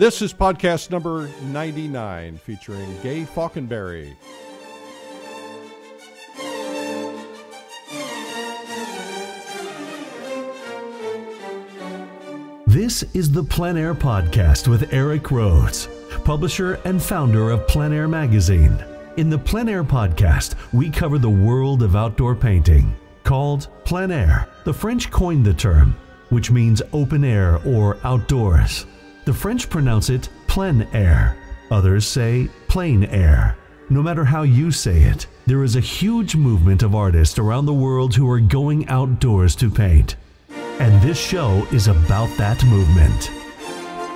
This is podcast number 99 featuring Gay Faulkenberry. This is the PleinAir podcast with Eric Rhodes, publisher and founder of PleinAir magazine. In the PleinAir podcast, we cover the world of outdoor painting. Called PleinAir, the French coined the term, which means open air or outdoors. The French pronounce it plein air. Others say plain air. No matter how you say it, there is a huge movement of artists around the world who are going outdoors to paint. And this show is about that movement.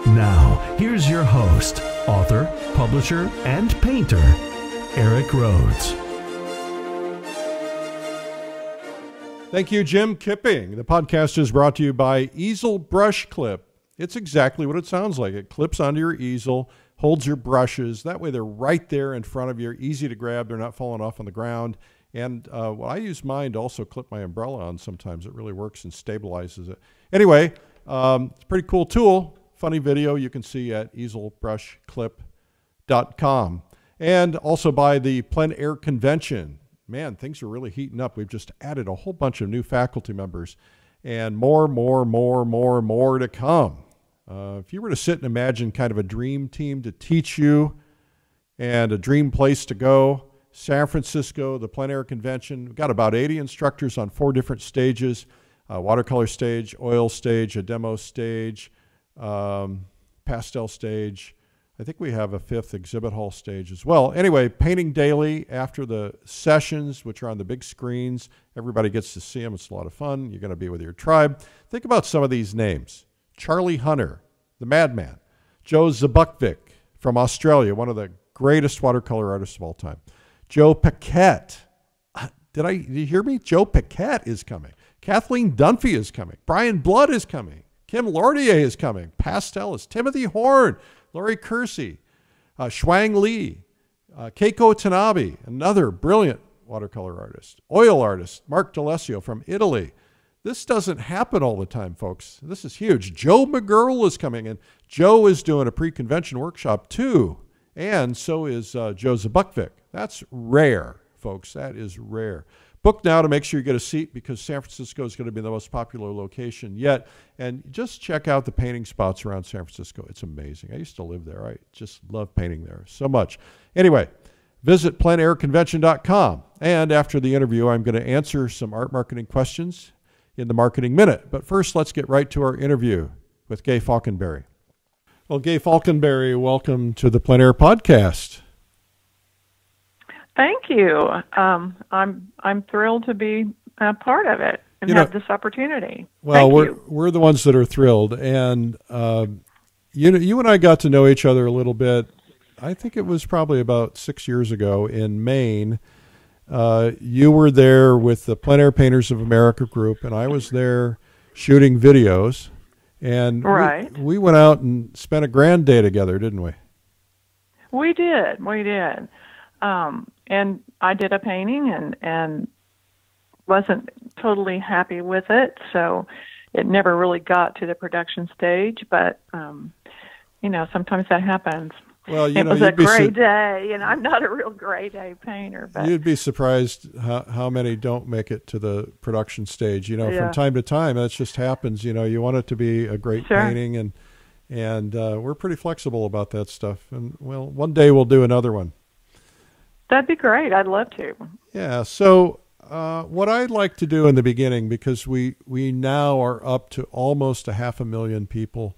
Now, here's your host, author, publisher, and painter, Eric Rhodes. Thank you, Jim Kipping. The podcast is brought to you by Easel Brush Clip. It's exactly what it sounds like. It clips onto your easel, holds your brushes. That way they're right there in front of you, easy to grab. They're not falling off on the ground. And I use mine to also clip my umbrella on sometimes. It really works and stabilizes it. Anyway, it's a pretty cool tool. Funny video you can see at easelbrushclip.com. And also by the PleinAir convention. Man, things are really heating up. We've just added a whole bunch of new faculty members. And more to come. If you were to sit and imagine kind of a dream team to teach you and a dream place to go, San Francisco, the PleinAir convention, we've got about 80 instructors on 4 different stages, watercolor stage, oil stage, a demo stage, pastel stage. I think we have a 5th exhibit hall stage as well. Anyway, painting daily after the sessions, which are on the big screens. Everybody gets to see them. It's a lot of fun. You're going to be with your tribe. Think about some of these names. Charlie Hunter, the Madman. Joe Zabukvik from Australia, one of the greatest watercolor artists of all time. Joe Paquette. Did you hear me? Joe Paquette is coming. Kathleen Dunphy is coming. Brian Blood is coming. Kim Lordier is coming. Pastel is Timothy Horn. Laurie Kersey, Shuang Li, Keiko Tanabe, another brilliant watercolor artist. Oil artist, Mark D'Alessio from Italy. This doesn't happen all the time, folks. This is huge. Joe McGurl is coming, and Joe is doing a pre-convention workshop too. And so is Joe Zabukvik. That's rare, folks. That is rare. Book now to make sure you get a seat because San Francisco is going to be the most popular location yet. And just check out the painting spots around San Francisco. It's amazing. I used to live there. I just love painting there so much. Anyway, visit pleinairconvention.com. And after the interview, I'm going to answer some art marketing questions in the Marketing Minute. But first, let's get right to our interview with Gay Faulkenberry. Well, Gay Faulkenberry, welcome to the PleinAir podcast. Thank you. I'm thrilled to be a part of it and have this opportunity. Well, we're the ones that are thrilled, and you and I got to know each other a little bit. I think it was probably about 6 years ago in Maine. You were there with the PleinAir Painters of America group, and I was there shooting videos. And right. we went out and spent a grand day together, didn't we? We did. And I did a painting and wasn't totally happy with it, so it never really got to the production stage, but, sometimes that happens. Well, it was a gray day, and I'm not a real gray day painter. But you'd be surprised how many don't make it to the production stage. From time to time, that just happens. You want it to be a great painting, and we're pretty flexible about that stuff. And, well, one day we'll do another one. That'd be great. I'd love to. Yeah. So what I'd like to do in the beginning, because we now are up to almost 500,000 people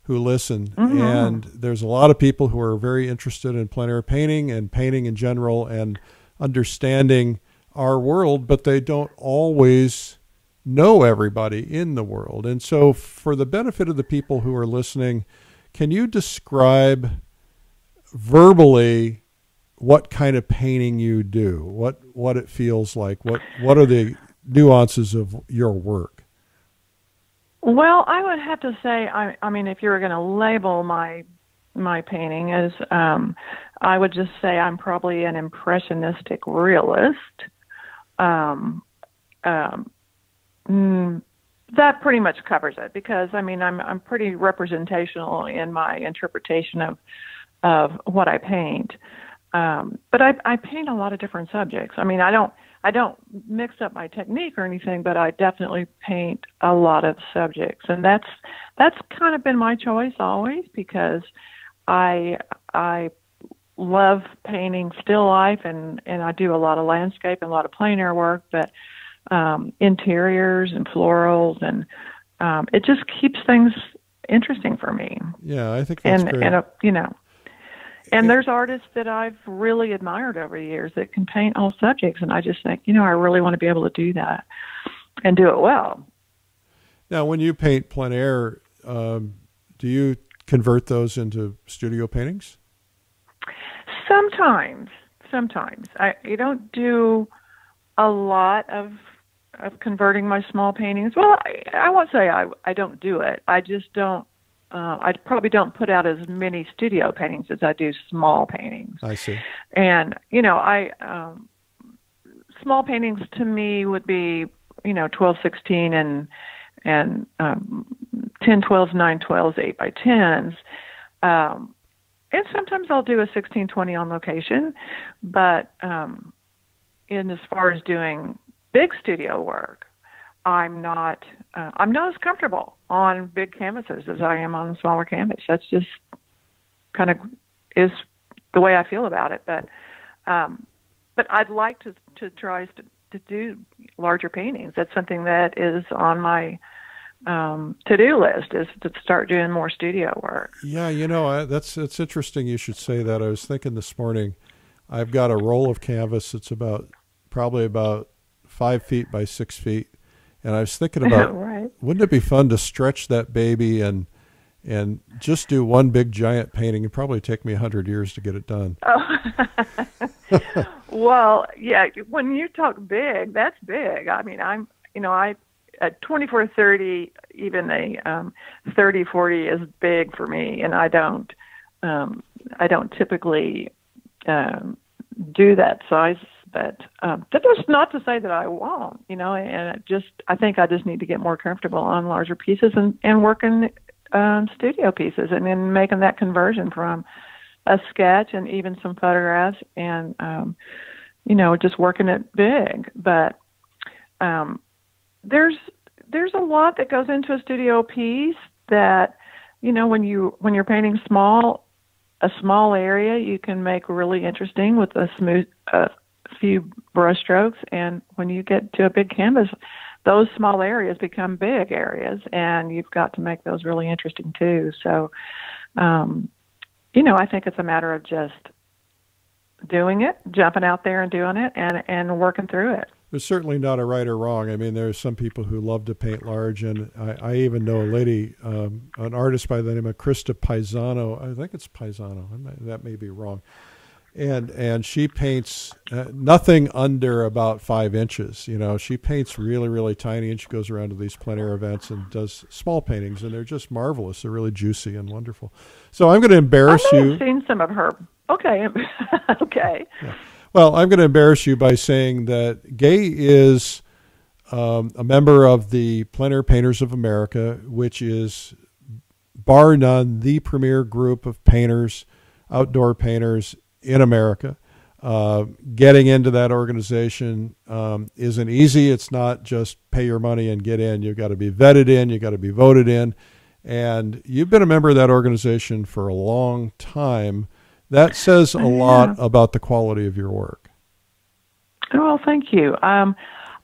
who listen, and there's a lot of people who are very interested in PleinAir painting and painting in general and understanding our world, but they don't always know everybody in the world. And so for the benefit of the people who are listening, can you describe verbally what kind of painting you do, what it feels like, what are the nuances of your work? Well, I would have to say, I mean, if you were going to label my painting as, I would just say I'm probably an impressionistic realist. that pretty much covers it, because I mean I'm pretty representational in my interpretation of what I paint. But I paint a lot of different subjects. I mean, I don't mix up my technique or anything, but I definitely paint a lot of subjects, and that's kind of been my choice always, because I love painting still life, and I do a lot of landscape and a lot of plein air work, but interiors and florals, and it just keeps things interesting for me. Yeah, I think that's great. And there's artists that I've really admired over the years that can paint all subjects, and I just think, I really want to be able to do that and do it well. Now, when you paint plein air, do you convert those into studio paintings? Sometimes. I don't do a lot of converting my small paintings. Well, I won't say I don't do it. I just don't. I probably don't put out as many studio paintings as I do small paintings. I see. And small paintings to me would be 12-16 and 10-12s, 9-12s, 8x10s. And sometimes I'll do a 16-20 on location, but in as far as doing big studio work, I'm not as comfortable on big canvases as I am on a smaller canvas. That's just kind of is the way I feel about it. But I'd like to try to do larger paintings. That's something that is on my to-do list, is to start doing more studio work. Yeah, it's interesting you should say that. I was thinking this morning, I've got a roll of canvas that's probably about 5 feet by 6 feet. And I was thinking about, right. Wouldn't it be fun to stretch that baby and just do one big giant painting? It'd probably take me 100 years to get it done. Oh. Well, yeah, when you talk big, that's big. I mean, at 24-30, even a 30-40 is big for me, and I don't typically do that size. But that's not to say that I won't, and I think I just need to get more comfortable on larger pieces and working studio pieces, and then making that conversion from a sketch and even some photographs, and just working it big. But there's a lot that goes into a studio piece that when you're painting a small area, you can make really interesting with a smooth few brush strokes, and when you get to a big canvas, those small areas become big areas, and you've got to make those really interesting too. So I think it's a matter of just doing it, jumping out there and doing it, and working through it. There's certainly not a right or wrong. I mean, there's some people who love to paint large, and I even know a lady, an artist by the name of Krista Paisano. I think it's Paisano. That may be wrong. And she paints nothing under about 5 inches. She paints really, really tiny, and she goes around to these plein air events and does small paintings, and they're just marvelous. They're really juicy and wonderful. So I'm going to embarrass you. I've seen some of her. Okay. Okay. Yeah. Well, I'm going to embarrass you by saying that Gay is a member of the Plein Air Painters of America, which is, bar none, the premier group of painters, outdoor painters in America. Getting into that organization isn't easy. It's not just pay your money and get in. You've got to be vetted in. You've got to be voted in. And you've been a member of that organization for a long time. That says a lot about the quality of your work. Well, thank you. I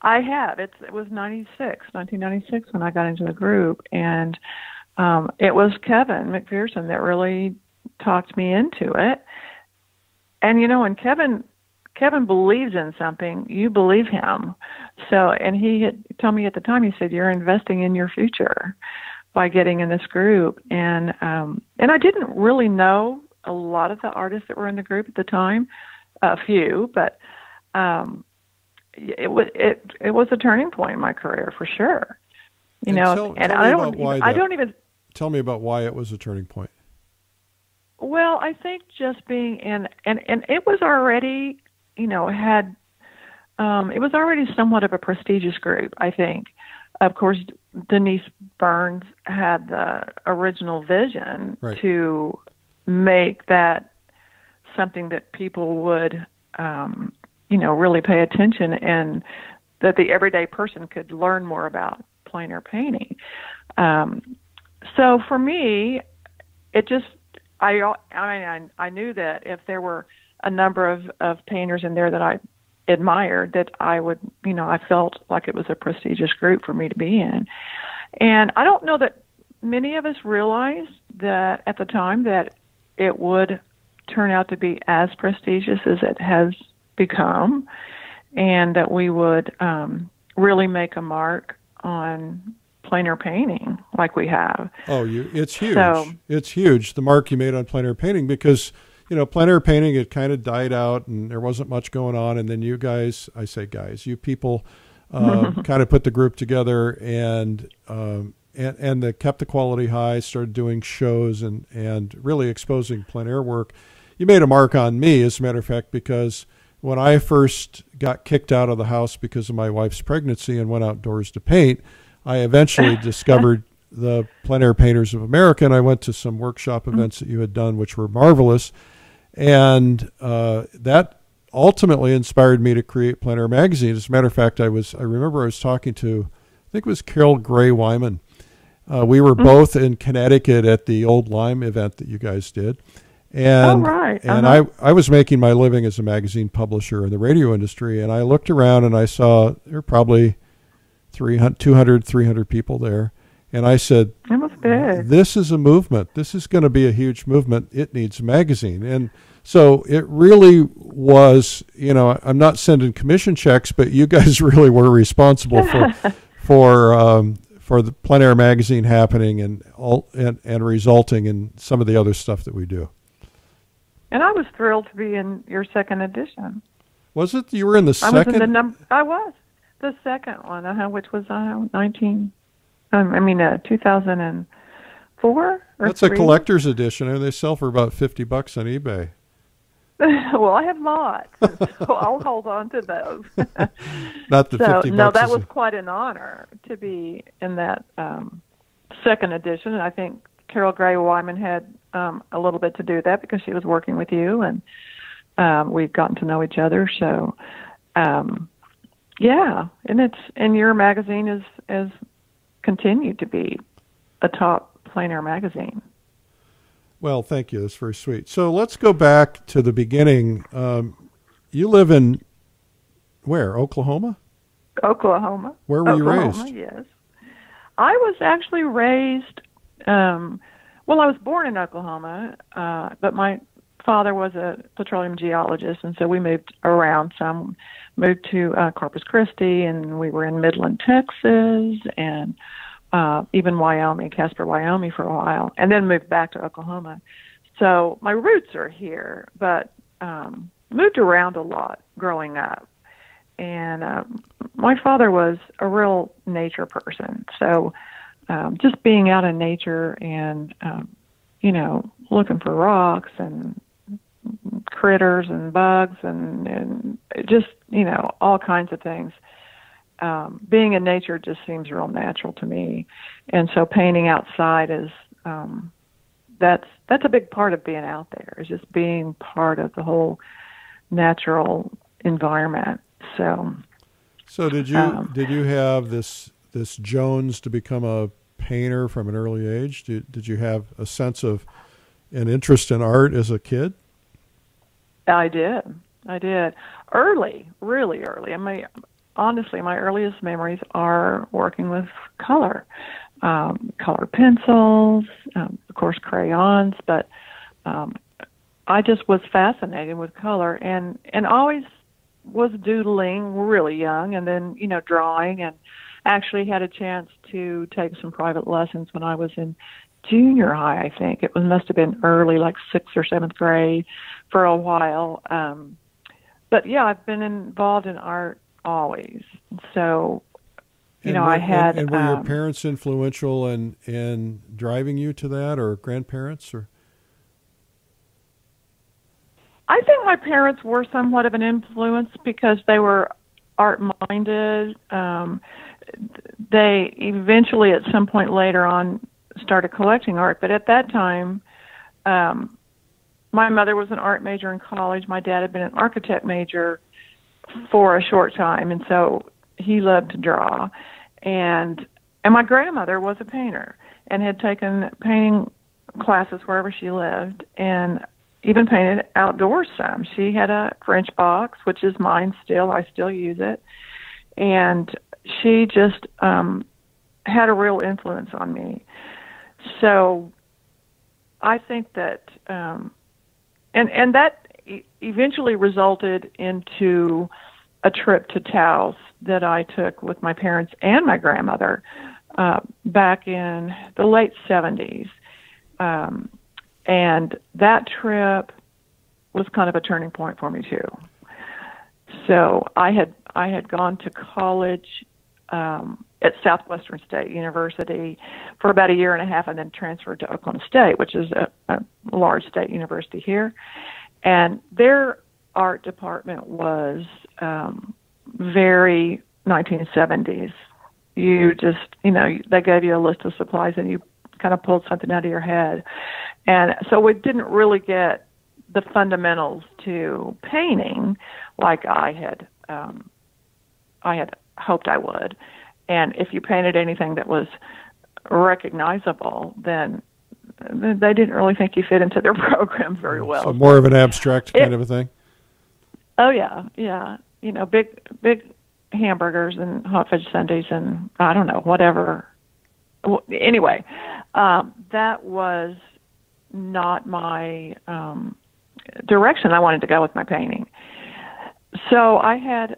have. It was 1996 when I got into the group, and it was Kevin McPherson that really talked me into it. And when Kevin believes in something, you believe him. So, and he had told me at the time, he said, "You're investing in your future by getting in this group." And I didn't really know a lot of the artists that were in the group at the time, a few, but it was a turning point in my career for sure. Tell me about why it was a turning point. Well, I think just being in, and it was already, it was already somewhat of a prestigious group, I think. Of course, Denise Burns had the original vision Right. to make that something that people would, really pay attention, and that the everyday person could learn more about plein air painting. So for me, it just, I knew that if there were a number of painters in there that I admired, that I would, I felt like it was a prestigious group for me to be in. And I don't know that many of us realized that at the time that it would turn out to be as prestigious as it has become, and that we would really make a mark on plein air painting like we have. Oh, it's huge. So, it's huge, the mark you made on plein air painting, because, plein air painting, it kind of died out and there wasn't much going on. And then you guys, I say guys, you people kind of put the group together and they kept the quality high, started doing shows and really exposing plein air work. You made a mark on me, as a matter of fact, because when I first got kicked out of the house because of my wife's pregnancy and went outdoors to paint, I eventually discovered the Plein Air Painters of America, and I went to some workshop events that you had done, which were marvelous. And that ultimately inspired me to create Plein Air Magazine. As a matter of fact, I remember I was talking to, I think it was Carol Gray Wyman. We were both in Connecticut at the Old Lyme event that you guys did. And, right. and I was making my living as a magazine publisher in the radio industry, and I looked around and I saw there were probably 200, 300 people there. And I said, it was big. This is a movement. This is going to be a huge movement. It needs a magazine. And so it really was, I'm not sending commission checks, but you guys really were responsible for the Plein Air magazine happening and resulting in some of the other stuff that we do. And I was thrilled to be in your second edition. Was it? You were in the second? I was the second one, which was 2004. That's a collector's edition, and they sell for about $50 on eBay. Well, I have lots, so I'll hold on to those. Not the $50. No, that was quite an honor to be in that second edition, and I think Carol Gray Wyman had a little bit to do with that because she was working with you, and we've gotten to know each other. So, yeah, and your magazine is continued to be a top plein air magazine. Well, thank you. That's very sweet. So let's go back to the beginning. You live in where? Oklahoma? Oklahoma. Where were you raised? Yes. I was actually raised, I was born in Oklahoma, but my father was a petroleum geologist, and so we moved around some. Moved to Corpus Christi, and we were in Midland, Texas, and even Wyoming, Casper, Wyoming for a while, and then moved back to Oklahoma. So my roots are here, but moved around a lot growing up. And my father was a real nature person. So just being out in nature and, looking for rocks and critters and bugs and just, all kinds of things. Being in nature just seems real natural to me. And so painting outside is, that's a big part of being out there, is just being part of the whole natural environment. So did you have this Jones to become a painter from an early age? Did you have a sense of an interest in art as a kid? I did. Early, really early. I mean, honestly, my earliest memories are working with color pencils, of course, crayons, but I just was fascinated with color and always was doodling really young, and then, drawing, and actually had a chance to take some private lessons when I was in junior high, I think. It must have been early, like 6th or 7th grade for a while. But yeah, I've been involved in art always. So, I had... And were your parents influential in driving you to that, or grandparents? Or I think my parents were somewhat of an influence because they were art-minded. they eventually, at some point later on, started collecting art. But at that time, my mother was an art major in college. My dad had been an architect major for a short time, and so he loved to draw. And my grandmother was a painter and had taken painting classes wherever she lived, and even painted outdoors some. She had a French box, which is mine still. I still use it. And she just had a real influence on me. So I think that, and that eventually resulted into a trip to Taos that I took with my parents and my grandmother back in the late 70s. And that trip was kind of a turning point for me too. So I had gone to college at Southwestern State University for about a year and a half, and then transferred to Oklahoma State, which is a large state university here. And their art department was very 1970s. You just, they gave you a list of supplies and you kind of pulled something out of your head. And so we didn't really get the fundamentals to painting like I had hoped I would. And if you painted anything that was recognizable, then they didn't really think you fit into their program very well. So more of an abstract kind of a thing? Oh, yeah. Big hamburgers and hot fudge sundaes and I don't know, whatever. Anyway, that was not my direction I wanted to go with my painting. So I had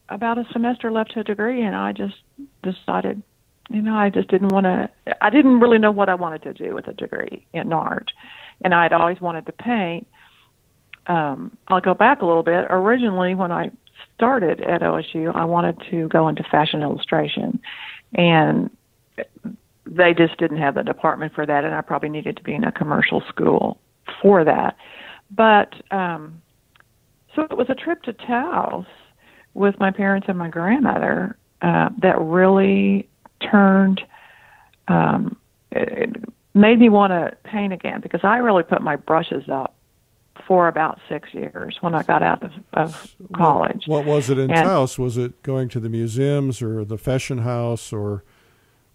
about a semester left to a degree, and I just decided, I just didn't want to, I didn't really know what I wanted to do with a degree in art, and I'd always wanted to paint. I'll go back a little bit. Originally, when I started at OSU, I wanted to go into fashion illustration, and they just didn't have the department for that, and I probably needed to be in a commercial school for that. But so it was a trip to Taos with my parents and my grandmother that really it made me want to paint again, because I really put my brushes up for about 6 years when I got out of college. What was it in Taos? Was it going to the museums or the fashion house or?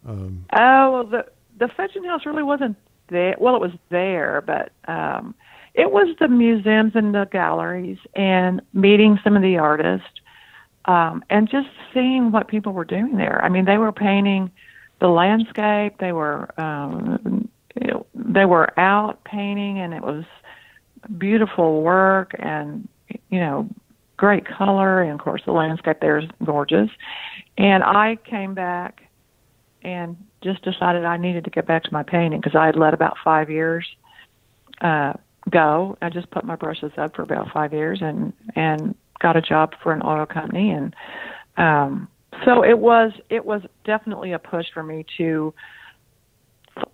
The fashion house really wasn't there. Well, it was there, but it was the museums and the galleries and meeting some of the artists and just seeing what people were doing there. I mean, they were painting the landscape. They were out painting, and it was beautiful work and, great color. And, of course, the landscape there is gorgeous. And I came back and just decided I needed to get back to my painting, because I had let about 5 years go. I just put my brushes up for about 5 years and got a job for an auto company. And so it was definitely a push for me to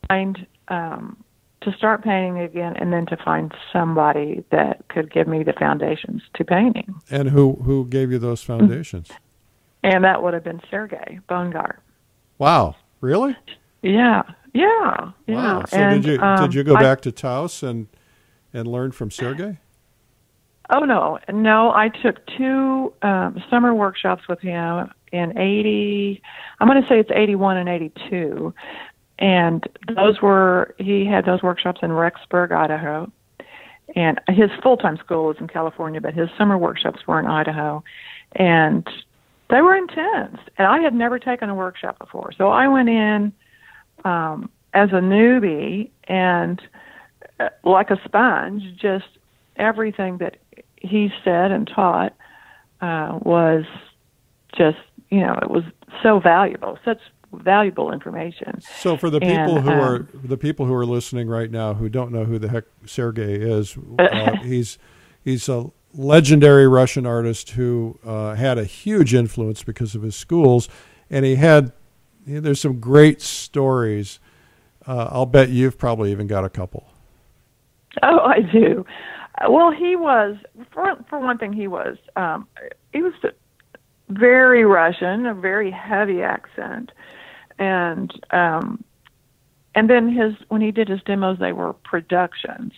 find, to start painting again, and then to find somebody that could give me the foundations to painting. And who gave you those foundations? And that would have been Sergei Bongar. Wow, really? Yeah. Wow. So and, did you go back to Taos and learn from Sergei? Oh, no. I took 2 summer workshops with him in 80, I'm going to say it's 81 and 82. And he had those workshops in Rexburg, Idaho. And his full-time school was in California, but his summer workshops were in Idaho. And they were intense. And I had never taken a workshop before. So I went in as a newbie and like a sponge, just everything that he said and taught was just, it was so valuable, such valuable information. So for the people who are listening right now who don't know who the heck Sergei is, he's a legendary Russian artist who had a huge influence because of his schools, and there's some great stories. I'll bet you've probably even got a couple. Oh, I do. Well, he was, for one thing, he was very Russian, a very heavy accent, and then when he did his demos, they were productions,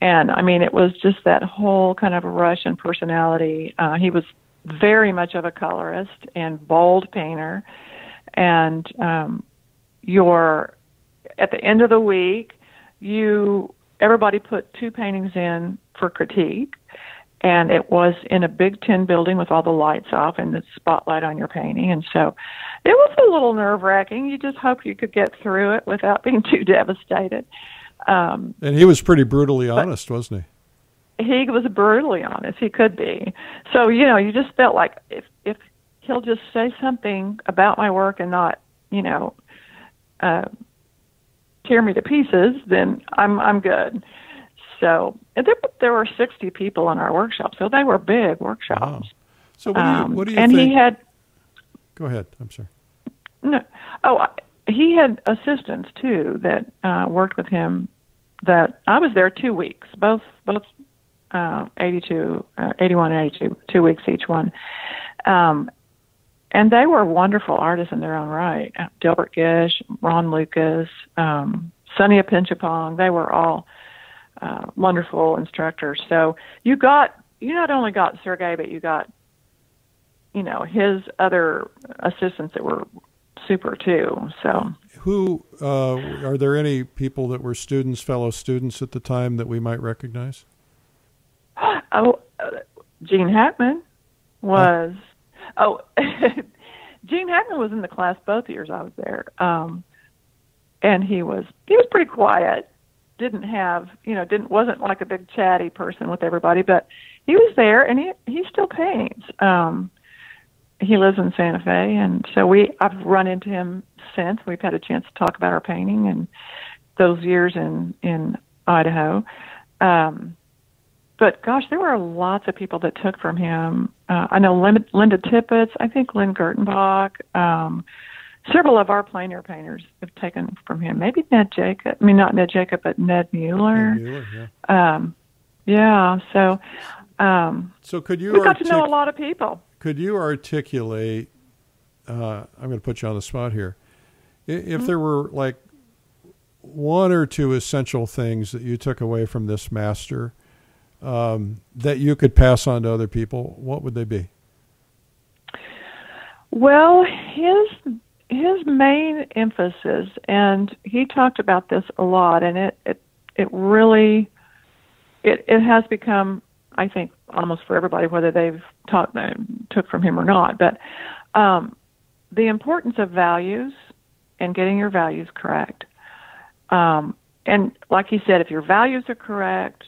and I mean, it was just that whole kind of Russian personality. He was very much of a colorist and bold painter, and at the end of the week, everybody put 2 paintings in for critique, and it was in a big tin building with all the lights off and the spotlight on your painting. And so it was a little nerve-wracking. You just hope you could get through it without being too devastated. And he was pretty brutally honest, wasn't he? He was brutally honest. He could be. So, you just felt like if he'll just say something about my work and not, tear me to pieces, then I'm good. So there were 60 people in our workshop, so they were big workshops. Wow. So what do you and think? He had. Go ahead. I'm sorry. No. He had assistants too that worked with him. That I was there 2 weeks, both 81 and 82, 2 weeks each one. And they were wonderful artists in their own right. Delbert Gish, Ron Lucas, Sonia Pinchapong, they were all wonderful instructors. So you not only got Sergei, but you got, his other assistants that were super too. So who are there any people that were fellow students at the time that we might recognize? Gene Hackman was. Gene Hackman was in the class both years I was there, and he was pretty quiet. Wasn't like a big chatty person with everybody, but he was there, and he still paints. He lives in Santa Fe, and so I've run into him since. We've had a chance to talk about our painting and those years in Idaho. But gosh, there were lots of people that took from him. I know Linda Tippett, I think Lynn Gertenbach, several of our PleinAir painters have taken from him. Maybe Ned Jacob. I mean, not Ned Jacob, but Ned Mueller. Yeah. So could you? We got to know a lot of people. Could you articulate? I'm going to put you on the spot here. If there were like 1 or 2 essential things that you took away from this master, that you could pass on to other people, what would they be? Well, his main emphasis, and he talked about this a lot, and it really has become, I think, almost for everybody, whether they've took from him or not, but the importance of values and getting your values correct. And like he said, if your values are correct,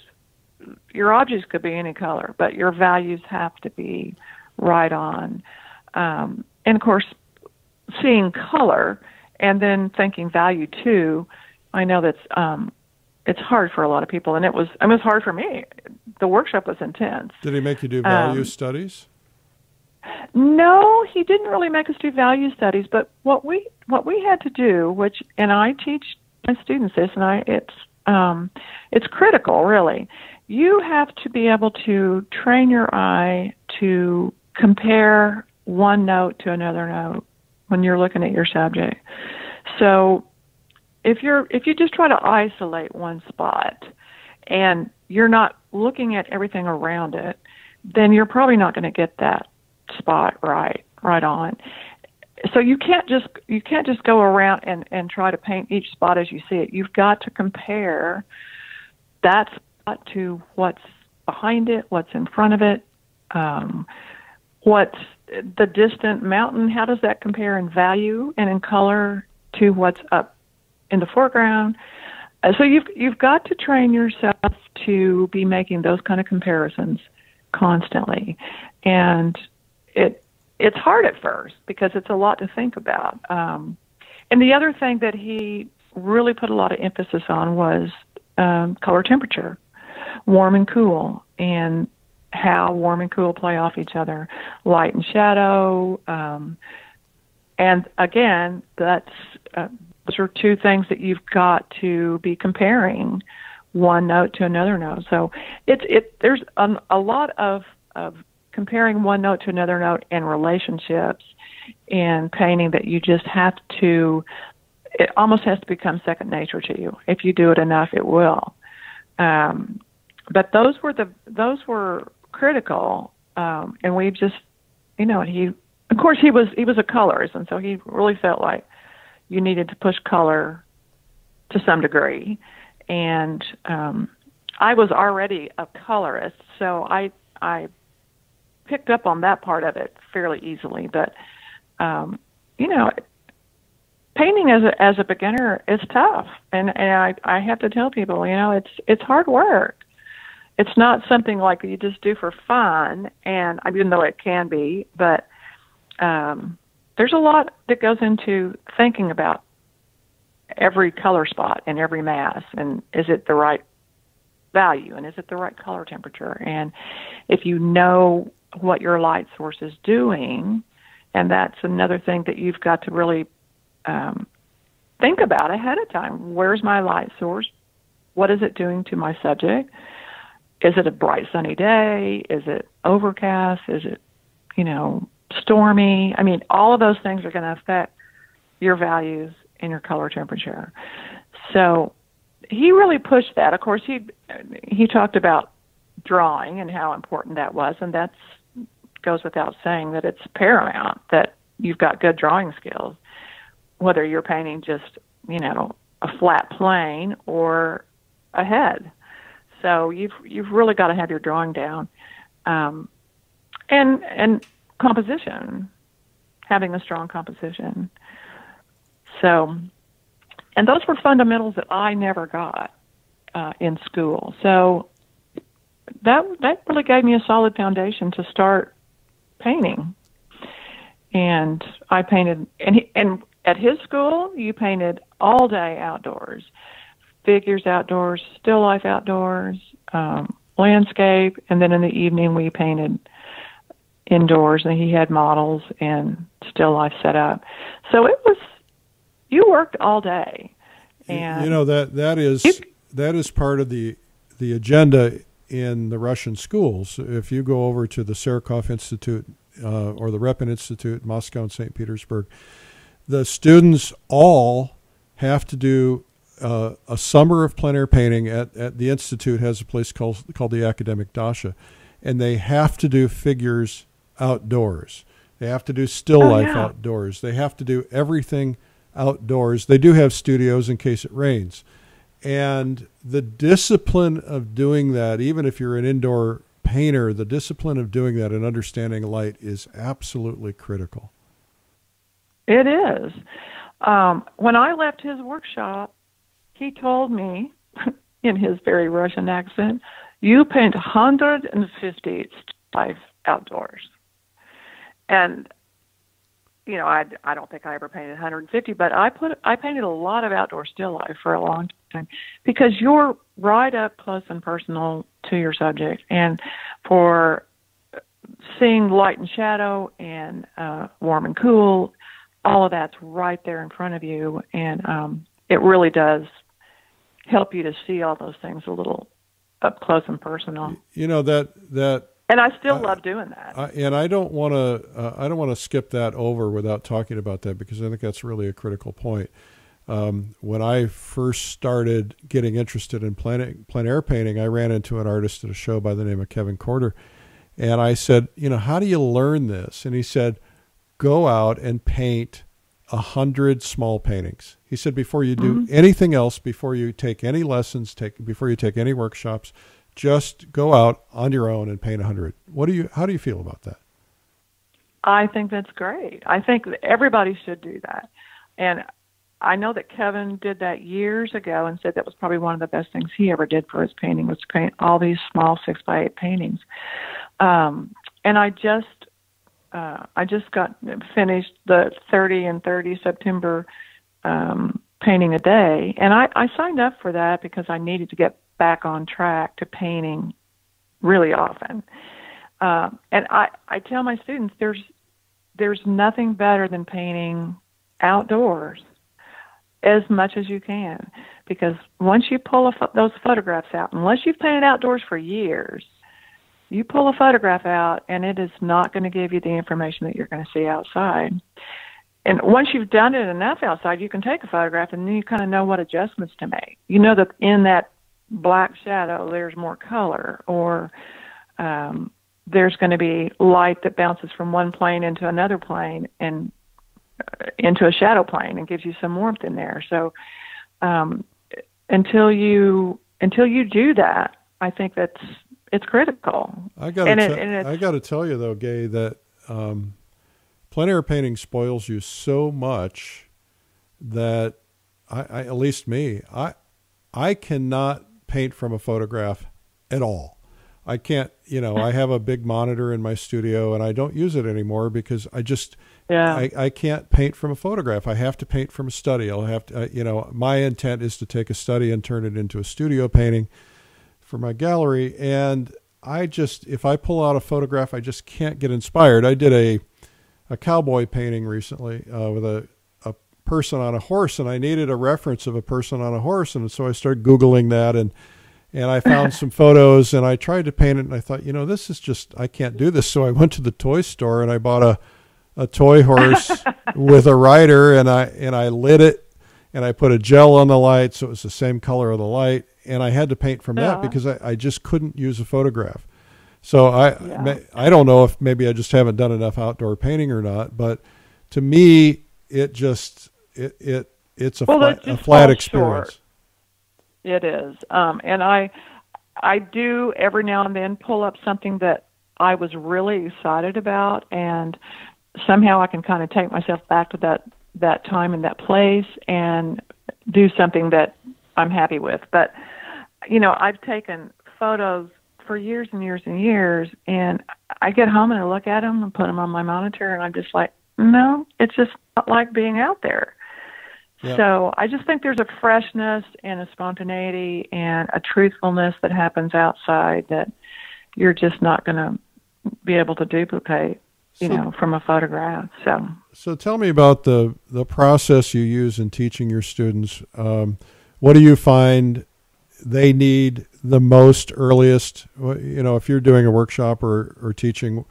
your objects could be any color, but your values have to be right on. And of course, seeing color and then thinking value too, I know that's it's hard for a lot of people, and it was hard for me. The workshop was intense. Did he make you do value studies? No, he didn't really make us do value studies, but what we had to do, and I teach my students this, and it's critical, really. You have to be able to train your eye to compare one note to another note when you're looking at your subject. So if you just try to isolate one spot and you're not looking at everything around it, then you're probably not going to get that spot right on. So you can't just go around and try to paint each spot as you see it. You've got to compare that spot to what's behind it, what's in front of it, what's the distant mountain, how does that compare in value and in color to what's up in the foreground. So you've got to train yourself to be making those kind of comparisons constantly. And it's hard at first because it's a lot to think about. And the other thing that he really put a lot of emphasis on was color temperature, warm and cool, and how warm and cool play off each other, light and shadow. And again, those are two things that you've got to be comparing one note to another note. So there's a lot of comparing one note to another note and relationships in painting that you just have to, it almost has to become second nature to you. If you do it enough, it will. But those were critical, and we just, of course he was a colorist, and so he really felt like you needed to push color to some degree, and I was already a colorist, so I picked up on that part of it fairly easily. But painting as a beginner is tough, and I have to tell people, it's hard work. It's not something like you just do for fun, and even though it can be, but there's a lot that goes into thinking about every color spot and every mass, and is it the right value, and is it the right color temperature? And if you know what your light source is doing, and that's another thing that you've got to really think about ahead of time. Where's my light source? What is it doing to my subject? Is it a bright sunny day? Is it overcast? Is it, stormy? I mean, all of those things are going to affect your values and your color temperature. So he really pushed that. Of course, he talked about drawing and how important that was, and that goes without saying that it's paramount that you've got good drawing skills, whether you're painting just, a flat plane or a head. So you've really got to have your drawing down, and composition, having a strong composition. So, and those were fundamentals that I never got in school. So that really gave me a solid foundation to start painting. And I painted, and at his school, you painted all day outdoors. Figures outdoors, still life outdoors, landscape, and then in the evening we painted indoors, and he had models and still life set up. So you worked all day. And that is part of the agenda in the Russian schools. If you go over to the Serkov Institute or the Repin Institute, Moscow and St. Petersburg, the students all have to do a summer of plein air painting at the Institute has a place called the Academic Dasha, and they have to do figures outdoors. They have to do still life outdoors. They have to do everything outdoors. They do have studios in case it rains. And the discipline of doing that, even if you're an indoor painter, the discipline of doing that and understanding light is absolutely critical. It is. When I left his workshop, he told me, in his very Russian accent, you paint 150 life outdoors. And, I don't think I ever painted 150, but I painted a lot of outdoor still life for a long time because you're right up close and personal to your subject. And for seeing light and shadow and warm and cool, all of that's right there in front of you. And it really does help you to see all those things a little up close and personal. And I still love doing that. And I don't want to skip that over without talking about that, because I think that's really a critical point. When I first started getting interested in plein air painting, I ran into an artist at a show by the name of Kevin Corder, and I said, how do you learn this? And he said, go out and paint 100 small paintings. He said, before you do anything else, before you take any lessons, before you take any workshops, just go out on your own and paint 100. How do you feel about that? I think that's great. I think that everybody should do that. And I know that Kevin did that years ago and said that was probably one of the best things he ever did for his painting, was to paint all these small 6x8 paintings. And I just got finished the 30 and 30 September painting a day. And I signed up for that because I needed to get back on track to painting really often. And I tell my students there's nothing better than painting outdoors as much as you can, because once you pull those photographs out, unless you've painted outdoors for years, You pull a photograph out, and it is not going to give you the information that you're going to see outside. And once you've done it enough outside, you can take a photograph, and then you kind of know what adjustments to make. You know that in that black shadow, there's more color, or there's going to be light that bounces from one plane into another plane and into a shadow plane and gives you some warmth in there. So until you do that, I think it's critical. I got to tell you though, Gay, that plein air painting spoils you so much that I at least me, I cannot paint from a photograph at all. I can't, I have a big monitor in my studio and I don't use it anymore because I can't paint from a photograph. I have to paint from a study. I'll have to, my intent is to take a study and turn it into a studio painting for my gallery. And if I pull out a photograph, I just can't get inspired. I did a cowboy painting recently with a person on a horse, and I needed a reference of a person on a horse. And so I started Googling that, and I found some photos, and I tried to paint it, and I thought, this is just, I can't do this. So I went to the toy store and I bought a toy horse with a rider, and I lit it, and I put a gel on the light so it was the same color of the light, and I had to paint from that because I just couldn't use a photograph. So I don't know if maybe I just haven't done enough outdoor painting or not, but to me it's a flat experience. Short. It is, and I do every now and then pull up something that I was really excited about, and somehow I can kind of take myself back to that time and that place and do something that I'm happy with. But, I've taken photos for years and years and years, and I get home and I look at them and put them on my monitor, and I'm just like, no, it's just not like being out there. Yep. So I just think there's a freshness and a spontaneity and a truthfulness that happens outside that you're just not going to be able to duplicate, from a photograph. So tell me about the process you use in teaching your students. What do you find they need the most earliest? If you're doing a workshop or teaching,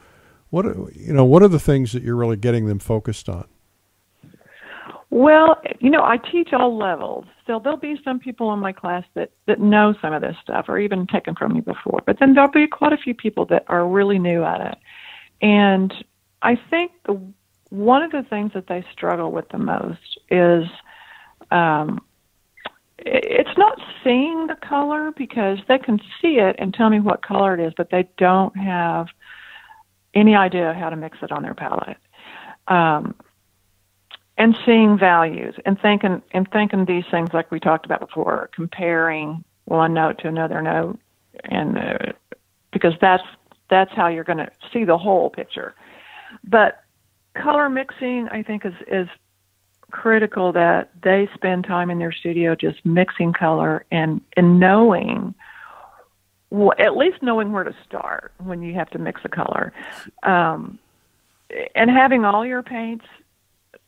what are the things that you're really getting them focused on? Well, I teach all levels. So there'll be some people in my class that know some of this stuff or even taken from me before. But then there'll be quite a few people that are really new at it. And I think one of the things that they struggle with the most is it's not seeing the color, because they can see it and tell me what color it is, but they don't have any idea how to mix it on their palette. And seeing values and thinking these things like we talked about before, comparing one note to another note, and because that's how you're going to see the whole picture. But color mixing, I think, is critical, that they spend time in their studio just mixing color and knowing, at least knowing where to start when you have to mix a color, and having all your paints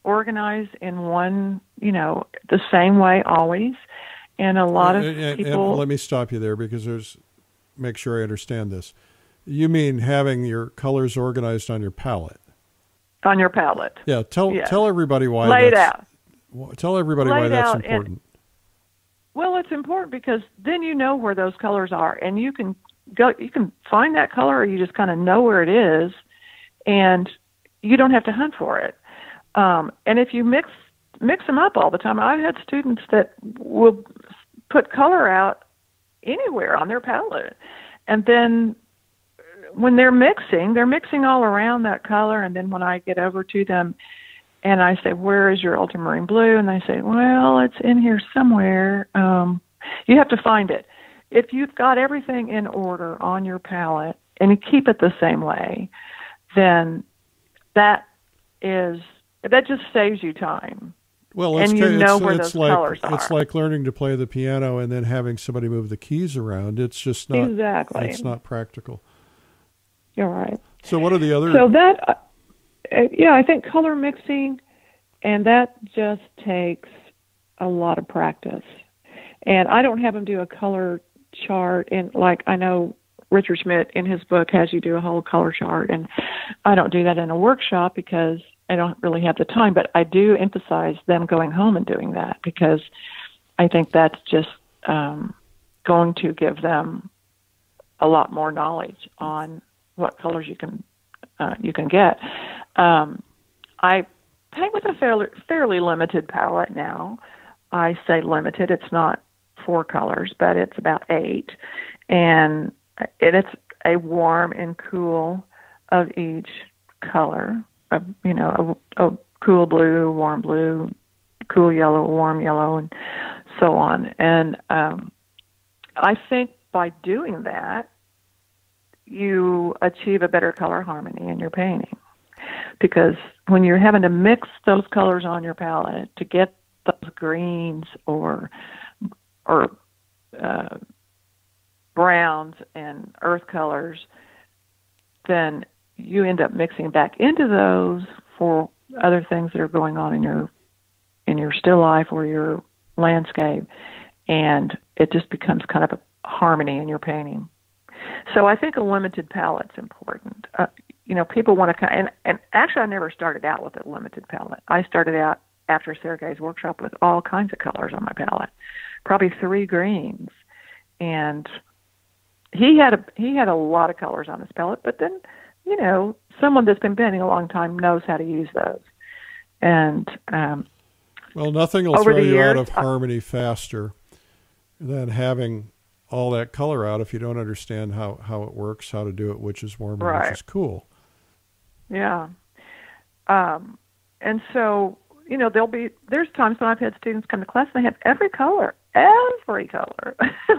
organized in one, the same way always. And a lot of people... And let me stop you there, because make sure I understand this. You mean having your colors organized on your palette? On your palette. Yeah. Tell everybody why Laid out. Tell everybody why that's important. Well, it's important because then you know where those colors are, and you can find that color, or you just kind of know where it is, and you don't have to hunt for it. And if you mix them up all the time, I've had students that will put color out anywhere on their palette, and then when they're mixing all around that color. And then when I get over to them and I say, where is your ultramarine blue? And they say, well, it's in here somewhere. You have to find it. If you've got everything in order on your palette and you keep it the same way, then that just saves you time. Well, and you know where those colors are. It's like learning to play the piano and then having somebody move the keys around. It's just not exactly. It's not practical. You're right. So what are the other? So that, I think color mixing, and that just takes a lot of practice. And I don't have them do a color chart, and like I know Richard Schmidt in his book has you do a whole color chart, and I don't do that in a workshop because I don't really have the time, but I do emphasize them going home and doing that because I think that's just going to give them a lot more knowledge on what colors you can get. I paint with a fairly limited palette now. I say limited; it's not 4 colors, but it's about 8, and it's a warm and cool of each color. A cool blue, warm blue, cool yellow, warm yellow, and so on. And I think by doing that, you achieve a better color harmony in your painting. Because when you're having to mix those colors on your palette to get those greens or browns and earth colors, then you end up mixing back into those for other things that are going on in your still life or your landscape, and it just becomes kind of a harmony in your painting. So I think a limited palette's important. People want to and actually I never started out with a limited palette. I started out after Sergei's workshop with all kinds of colors on my palette, probably 3 greens, and he had a lot of colors on his palette. But then, someone that's been painting a long time knows how to use those. And well, nothing will throw you out of harmony faster than having all that color out if you don't understand how it works, how to do it, which is warm and which is cool. Yeah. And so, there's times when I've had students come to class and they have every color.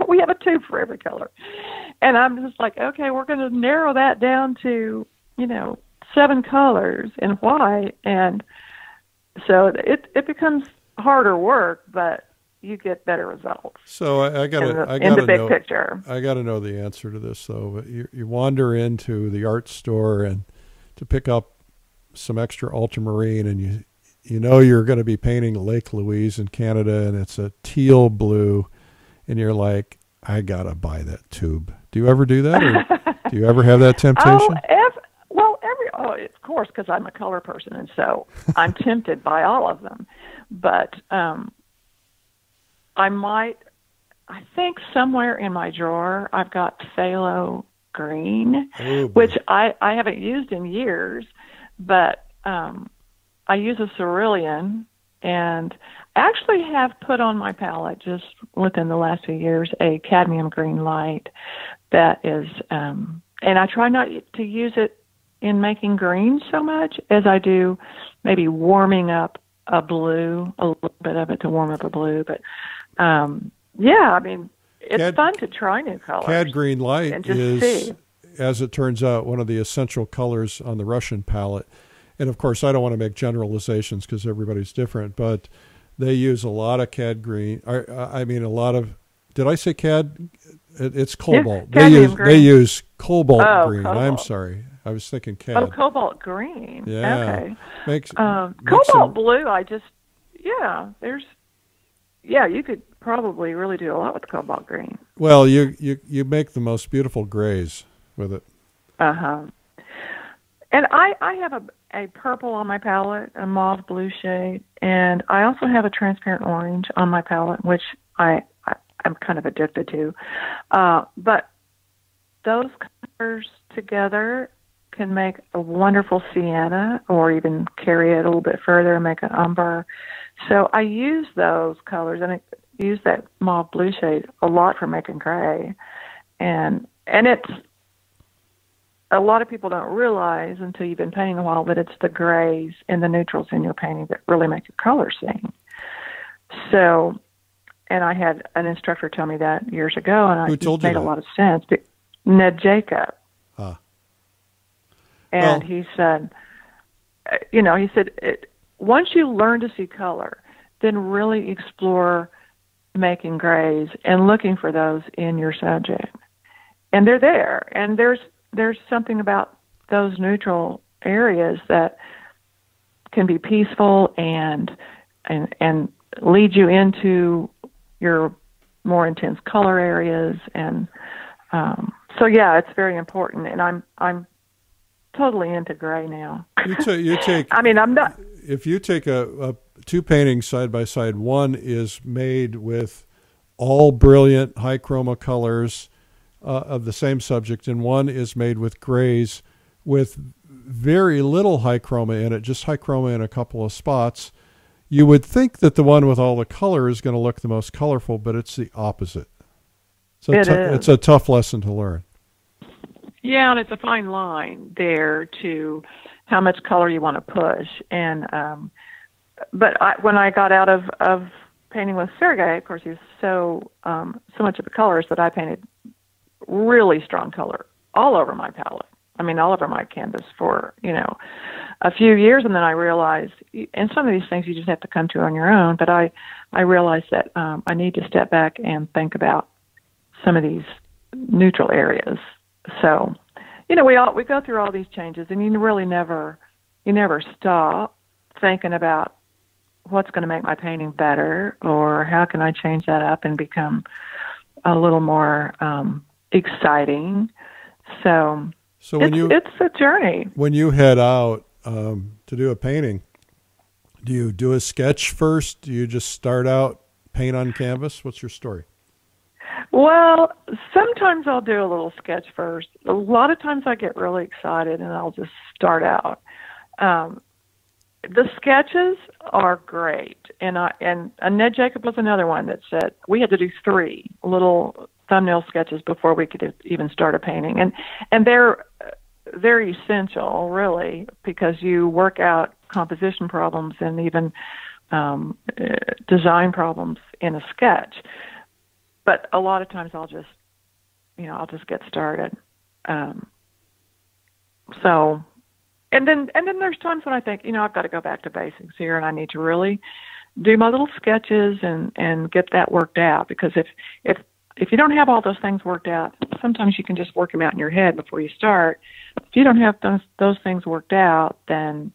We have a tube for every color. And I'm just like, okay, we're going to narrow that down to, 7 colors and why. And so it becomes harder work, but you get better results. So I got in the big picture. I got to know the answer to this, though. You wander into the art store and to pick up some extra ultramarine, and you're going to be painting Lake Louise in Canada, and it's a teal blue, and you're like, I got to buy that tube. Do you ever do that? Or do you ever have that temptation? Of course, because I'm a color person, and so I'm tempted by all of them. But I think somewhere in my drawer I've got phthalo green, which I haven't used in years, but I use a cerulean, and actually have put on my palette just within the last few years a cadmium green light that is, and I try not to use it in making green so much as I do maybe warming up a blue, a little bit of it to warm up a blue. But it's fun to try new colors. Cad green light is, see. As it turns out, one of the essential colors on the Russian palette. And of course, I don't want to make generalizations because everybody's different, but they use a lot of cad green. A lot of, did I say cad? It's cobalt. Yeah, they use cobalt green. Cobalt. I'm sorry. I was thinking cad. Oh, cobalt green. Yeah. Okay. Cobalt blue, you could probably really do a lot with cobalt green. Well, you make the most beautiful grays with it. Uh-huh. And I have a purple on my palette, a mauve blue shade, and I also have a transparent orange on my palette, which I'm kind of addicted to. But those colors together can make a wonderful sienna, or even carry it a little bit further and make an umber. So I use those colors, and I use that mauve blue shade a lot for making gray. And it's, a lot of people don't realize until you've been painting a while that it's the grays and the neutrals in your painting that really make your color sing. So, and I had an instructor tell me that years ago, and it made a lot of sense. Ned Jacob. And he said, once you learn to see color, then really explore making grays and looking for those in your subject. And they're there. And there's something about those neutral areas that can be peaceful and lead you into your more intense color areas. And So yeah, it's very important, and I'm totally into gray now. You take. I mean, I'm not. If you take two paintings side by side, one is made with all brilliant high chroma colors of the same subject, and one is made with grays with very little high chroma in it, just high chroma in a couple of spots. You would think that the one with all the color is going to look the most colorful, but it's the opposite. So it's a tough lesson to learn. Yeah, and it's a fine line there to how much color you want to push. And but when I got out of painting with Sergei, of course, he's so much of the colors that I painted really strong color all over my palette. I mean, all over my canvas for, a few years. And then I realized, and some of these things you just have to come to on your own, but I realized that I need to step back and think about some of these neutral areas. So, we go through all these changes, and you really never stop thinking about what's going to make my painting better, or how can I change that up and become a little more exciting. So it's a journey. When you head out to do a painting, do you do a sketch first? Do you just start out, paint on canvas? What's your story? Well, sometimes I'll do a little sketch first. A lot of times I get really excited and I'll just start out. The sketches are great, and Ned Jacob was another one that said we had to do 3 little thumbnail sketches before we could even start a painting, and they're essential, really, because you work out composition problems and even design problems in a sketch. But a lot of times I'll just get started. So, and then there's times when I think, I've got to go back to basics here, and I need to really do my little sketches and get that worked out. Because if you don't have all those things worked out, sometimes you can just work them out in your head before you start. If you don't have those things worked out, then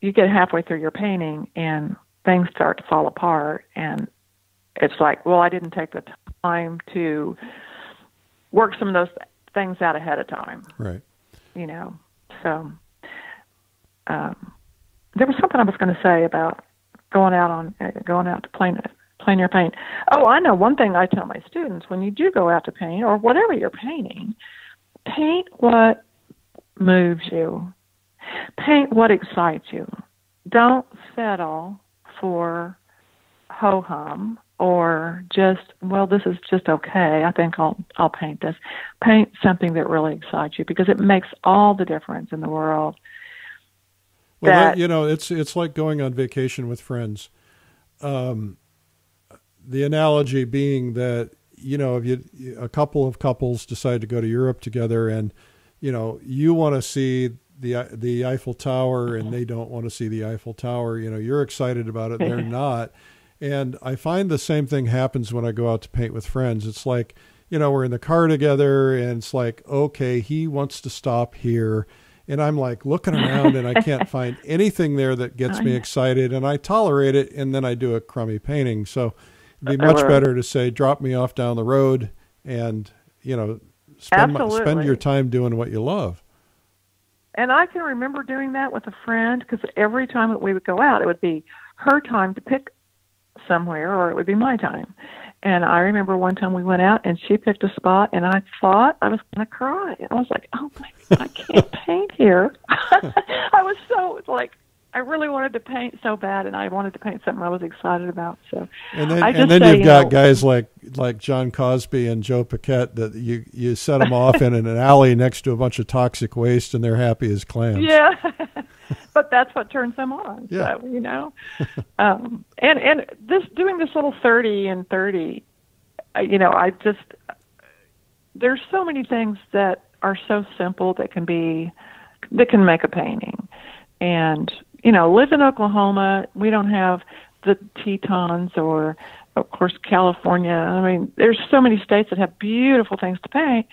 you get halfway through your painting and things start to fall apart, and it's like, well, I didn't take the time to work some of those things out ahead of time. Right. So there was something I was going to say about going out to PleinAir paint. Oh, I know one thing I tell my students: when you do go out to paint, or whatever you're painting, paint what moves you. Paint what excites you. Don't settle for ho-hum or just, well, this is just okay, I think I'll paint this. Paint something that really excites you, because it makes all the difference in the world. Well, it's like going on vacation with friends. The analogy being that, if a couple of couples decide to go to Europe together, and, you want to see the Eiffel Tower and they don't want to see the Eiffel Tower, you're excited about it, they're not. And I find the same thing happens when I go out to paint with friends. It's like, we're in the car together, and it's like, okay, he wants to stop here. And I'm like looking around and I can't find anything there that gets me excited, and I tolerate it, and then I do a crummy painting. So it'd be much better to say, drop me off down the road and, spend your time doing what you love. And I can remember doing that with a friend, because every time that we would go out, it would be her time to pick somewhere, or it would be my time. And I remember one time we went out and she picked a spot, and I thought I was going to cry. I was like, oh my God, I can't paint here. I was so I really wanted to paint so bad, and I wanted to paint something I was excited about. So, and then you've got guys like John Cosby and Joe Paquette that you set them off in an alley next to a bunch of toxic waste, and they're happy as clams. Yeah. But that's what turns them on. Yeah. So, and doing this little 30 and 30, there's so many things that are so simple that can make a painting. And, live in Oklahoma, we don't have the Tetons, or, of course, California. I mean, there's so many states that have beautiful things to paint.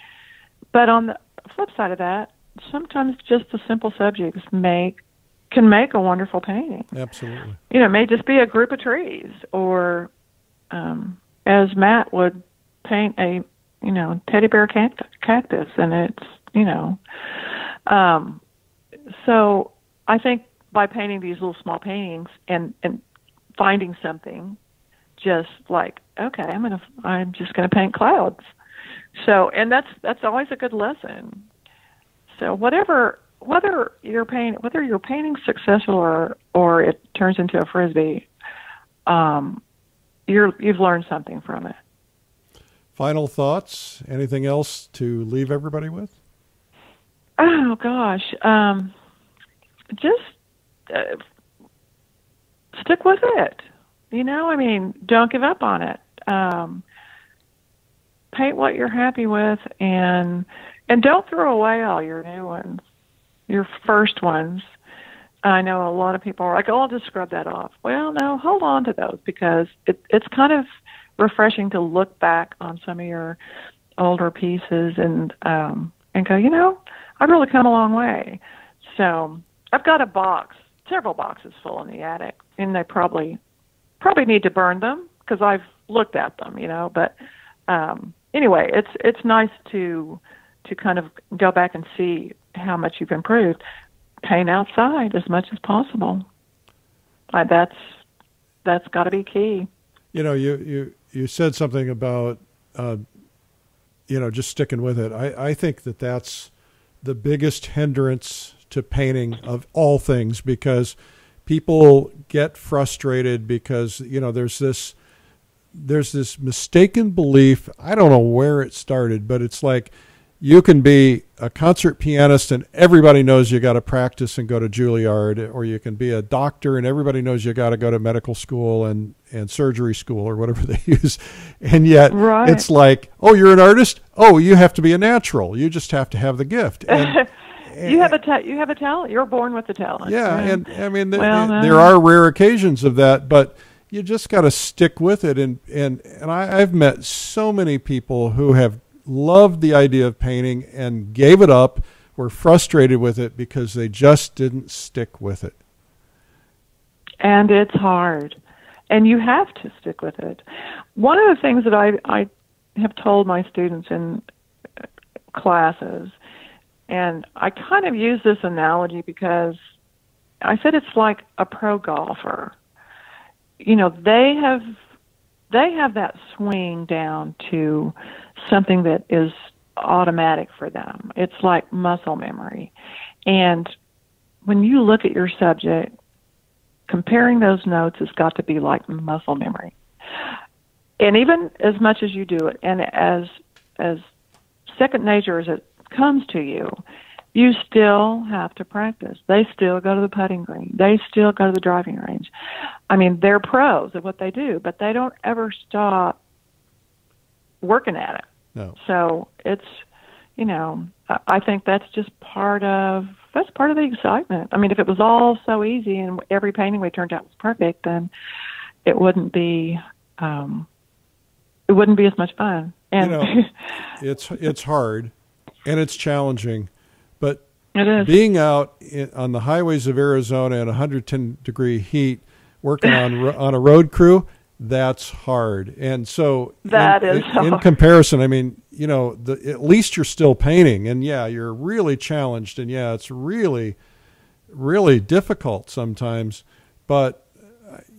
But on the flip side of that, sometimes just the simple subjects can make a wonderful painting. Absolutely. It may just be a group of trees, or as Matt would paint a teddy bear cactus, and it's, so I think by painting these little small paintings and finding something, just like, okay, I'm just gonna paint clouds. So, and that's always a good lesson. So whether you're painting successful or it turns into a frisbee, you've learned something from it. Final thoughts? Anything else to leave everybody with? Oh gosh, just stick with it. Don't give up on it. Paint what you're happy with, and don't throw away all your new ones, your first ones. I know a lot of people are like, "Oh, I'll just scrub that off." Well, no, hold on to those, because it's kind of refreshing to look back on some of your older pieces and go, I've really come a long way. So I've got several boxes full in the attic, and they probably need to burn them because I've looked at them, But anyway, it's nice to kind of go back and see how much you've improved. Paint outside as much as possible. That's got to be key. You said something about just sticking with it. I think that's the biggest hindrance to painting of all things, because people get frustrated because there's this mistaken belief. I don't know where it started, but it's like you can be a concert pianist and everybody knows you got to practice and go to Juilliard, or you can be a doctor and everybody knows you got to go to medical school and surgery school or whatever they use. And yet It's like, oh, you're an artist? Oh, you have to be a natural. You just have to have the gift. And, you have a talent. You're born with a talent. Yeah, and I mean, there are rare occasions of that, but you just got to stick with it. And I've met so many people who have loved the idea of painting and gave it up, were frustrated with it because they just didn't stick with it. And it's hard, and you have to stick with it. One of the things that I have told my students in classes, and I kind of use this analogy because I said it's like a pro golfer. They have that swing down to something that is automatic for them. It's like muscle memory. And when you look at your subject, comparing those notes has got to be like muscle memory. And even as much as you do it, and as second nature as it comes to you, you still have to practice. They still go to the putting green. They still go to the driving range. I mean, they're pros at what they do, but they don't ever stop working at it. No. So it's, I think that's just part of the excitement. I mean, if it was all so easy and every painting we turned out was perfect, then it wouldn't be as much fun. And it's hard and it's challenging, but it is. Being out on the highways of Arizona in 110-degree heat, working on a road crew, that's hard. And so in comparison, I mean, at least you're still painting, and yeah, you're really challenged, and yeah, it's really, really difficult sometimes, but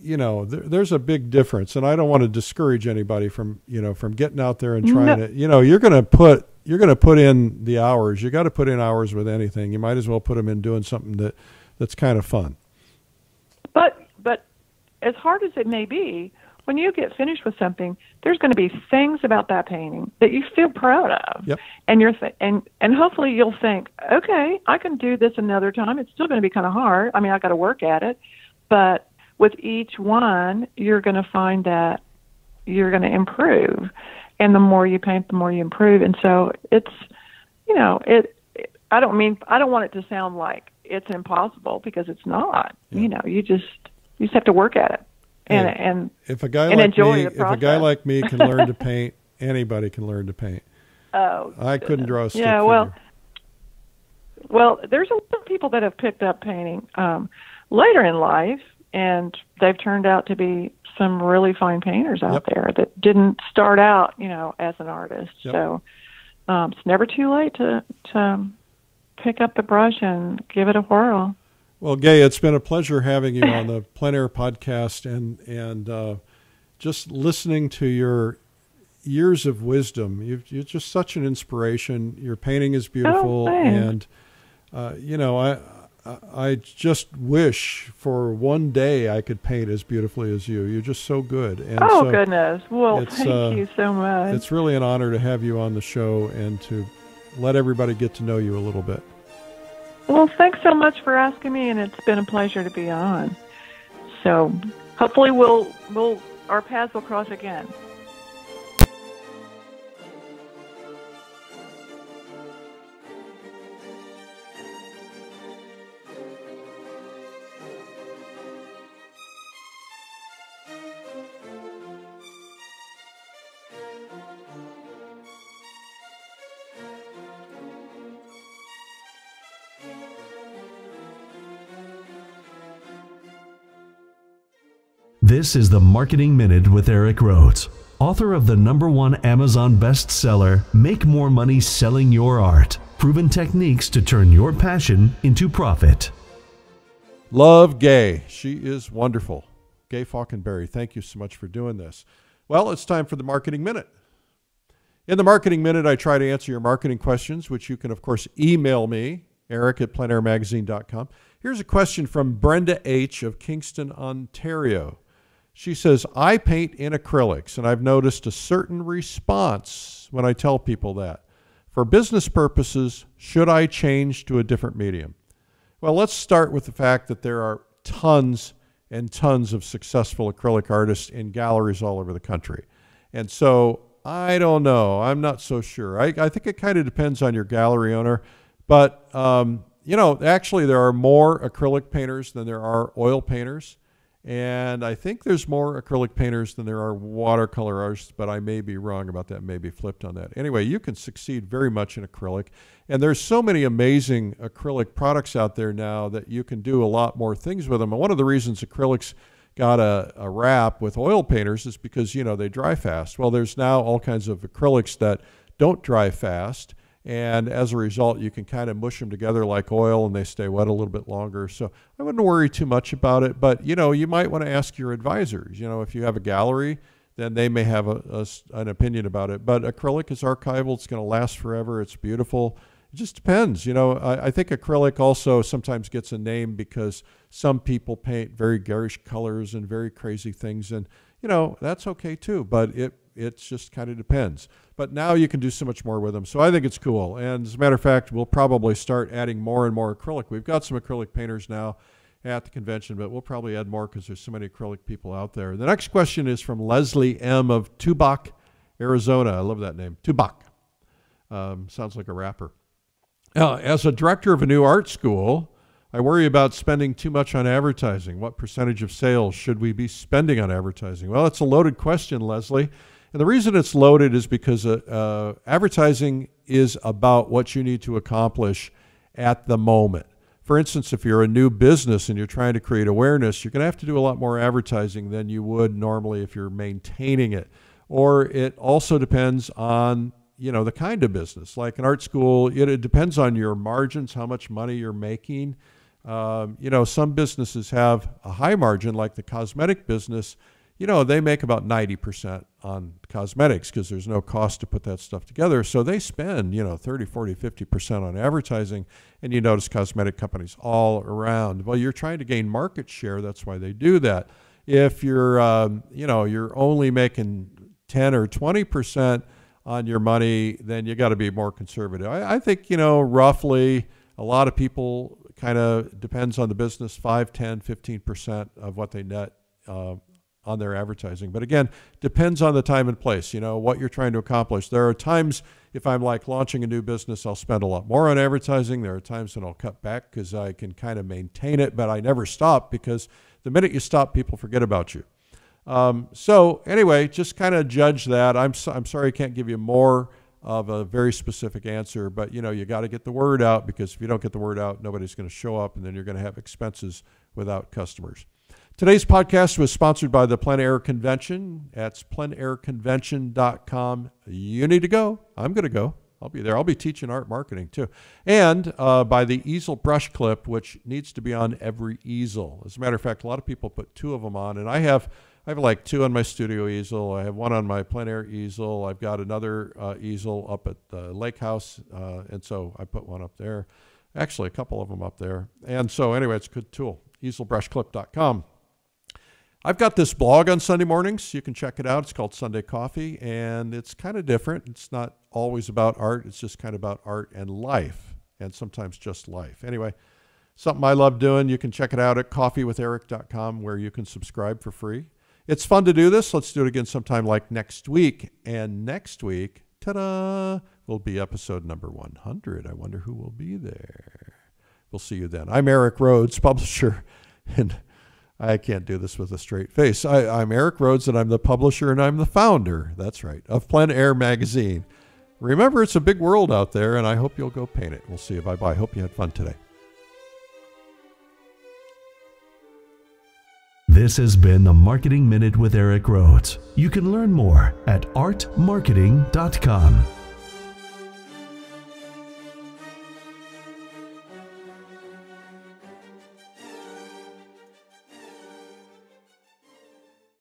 there's a big difference, and I don't want to discourage anybody from getting out there and trying it. You're going to put in the hours. You got to put in hours with anything. You might as well put them in doing something that's kind of fun. But as hard as it may be, when you get finished with something, there's going to be things about that painting that you feel proud of. Yep. And and hopefully you'll think, okay, I can do this another time. It's still going to be kind of hard. I mean, I got to work at it, but with each one, you're going to find that you're going to improve. And the more you paint, the more you improve. And so it's, I don't want it to sound like it's impossible, because it's not. Yeah. You just have to work at it. And if a guy like me can learn to paint, anybody can learn to paint. Oh, I couldn't draw a stick figure. Well, there's a lot of people that have picked up painting later in life, and they've turned out to be some really fine painters out Yep. there that didn't start out, as an artist. Yep. So it's never too late to pick up the brush and give it a whirl. Well, Gay, it's been a pleasure having you on the PleinAir podcast, and just listening to your years of wisdom. You're just such an inspiration. Your painting is beautiful, and I just wish for one day I could paint as beautifully as you. You're just so good. And Goodness. Well, thank you so much. It's really an honor to have you on the show and to let everybody get to know you a little bit. Well, thanks so much for asking me, and it's been a pleasure to be on. So hopefully our paths will cross again. This is the Marketing Minute with Eric Rhodes, author of the #1 Amazon bestseller, Make More Money Selling Your Art, Proven Techniques to Turn Your Passion into Profit. Love Gay. She is wonderful. Gay Faulkenberry, thank you so much for doing this. Well, it's time for the Marketing Minute. In the Marketing Minute, I try to answer your marketing questions, which you can, of course, email me, eric@pleinairmagazine.com. Here's a question from Brenda H. of Kingston, Ontario. She says, I paint in acrylics, and I've noticed a certain response when I tell people that. For business purposes, should I change to a different medium? Well, let's start with the fact that there are tons and tons of successful acrylic artists in galleries all over the country. And so I don't know. I'm not so sure. I think it kind of depends on your gallery owner. But, actually there are more acrylic painters than there are oil painters. And I think there's more acrylic painters than there are watercolor artists, but I may be wrong about that, maybe flipped on that. Anyway, you can succeed very much in acrylic. And there's so many amazing acrylic products out there now that you can do a lot more things with them. And one of the reasons acrylics got a rap with oil painters is because, they dry fast. Well, there's now all kinds of acrylics that don't dry fast. And as a result, you can kind of mush them together like oil and they stay wet a little bit longer. So I wouldn't worry too much about it. But, you might want to ask your advisors. If you have a gallery, then they may have an opinion about it. But acrylic is archival. It's going to last forever. It's beautiful. It just depends. I think acrylic also sometimes gets a name because some people paint very garish colors and very crazy things. And, that's okay too. But it just kind of depends. But now you can do so much more with them. So I think it's cool. And as a matter of fact, we'll probably start adding more and more acrylic. We've got some acrylic painters now at the convention, but we'll probably add more because there's so many acrylic people out there. The next question is from Leslie M. of Tubac, Arizona. I love that name, Tubac. Sounds like a rapper. As a director of a new art school, I worry about spending too much on advertising. What percentage of sales should we be spending on advertising? Well, it's a loaded question, Leslie. And the reason it's loaded is because advertising is about what you need to accomplish at the moment. For instance, if you're a new business and you're trying to create awareness, you're going to have to do a lot more advertising than you would normally if you're maintaining it. Or it also depends on, the kind of business. Like an art school, it depends on your margins, how much money you're making. Some businesses have a high margin, like the cosmetic business. They make about 90% on cosmetics because there's no cost to put that stuff together. So they spend, 30, 40, 50% on advertising. And you notice cosmetic companies all around. Well, you're trying to gain market share. That's why they do that. If you're, you're only making 10 or 20% on your money, then you got to be more conservative. I think, roughly a lot of people kind of depends on the business, 5, 10, 15% of what they net on their advertising. But again, depends on the time and place, what you're trying to accomplish. There are times if I'm like launching a new business, I'll spend a lot more on advertising. There are times when I'll cut back because I can kind of maintain it, but I never stop because the minute you stop, people forget about you. So anyway, just kind of judge that. I'm sorry I can't give you more of a very specific answer, but you got to get the word out, because if you don't get the word out, nobody's going to show up, and then you're going to have expenses without customers. Today's podcast was sponsored by the PleinAir Convention. That's pleinairconvention.com. You need to go. I'm going to go. I'll be there. I'll be teaching art marketing too. And by the easel brush clip, which needs to be on every easel. As a matter of fact, a lot of people put 2 of them on, and I have like 2 on my studio easel. I have 1 on my PleinAir easel. I've got another easel up at the lake house, and so I put 1 up there. Actually, a couple of them up there. And so anyway, it's a good tool. easelbrushclip.com. I've got this blog on Sunday mornings. You can check it out. It's called Sunday Coffee, and it's kind of different. It's not always about art. It's just kind of about art and life, and sometimes just life. Anyway, something I love doing. You can check it out at coffeewitheric.com, where you can subscribe for free. It's fun to do this. Let's do it again sometime like next week. And next week, ta-da, will be episode number 100. I wonder who will be there. We'll see you then. I'm Eric Rhodes, publisher, and I can't do this with a straight face. I'm Eric Rhodes, and I'm the publisher, and I'm the founder, that's right, of PleinAir magazine. Remember, it's a big world out there, and I hope you'll go paint it. We'll see you. Bye-bye. Hope you had fun today. This has been the Marketing Minute with Eric Rhodes. You can learn more at artmarketing.com.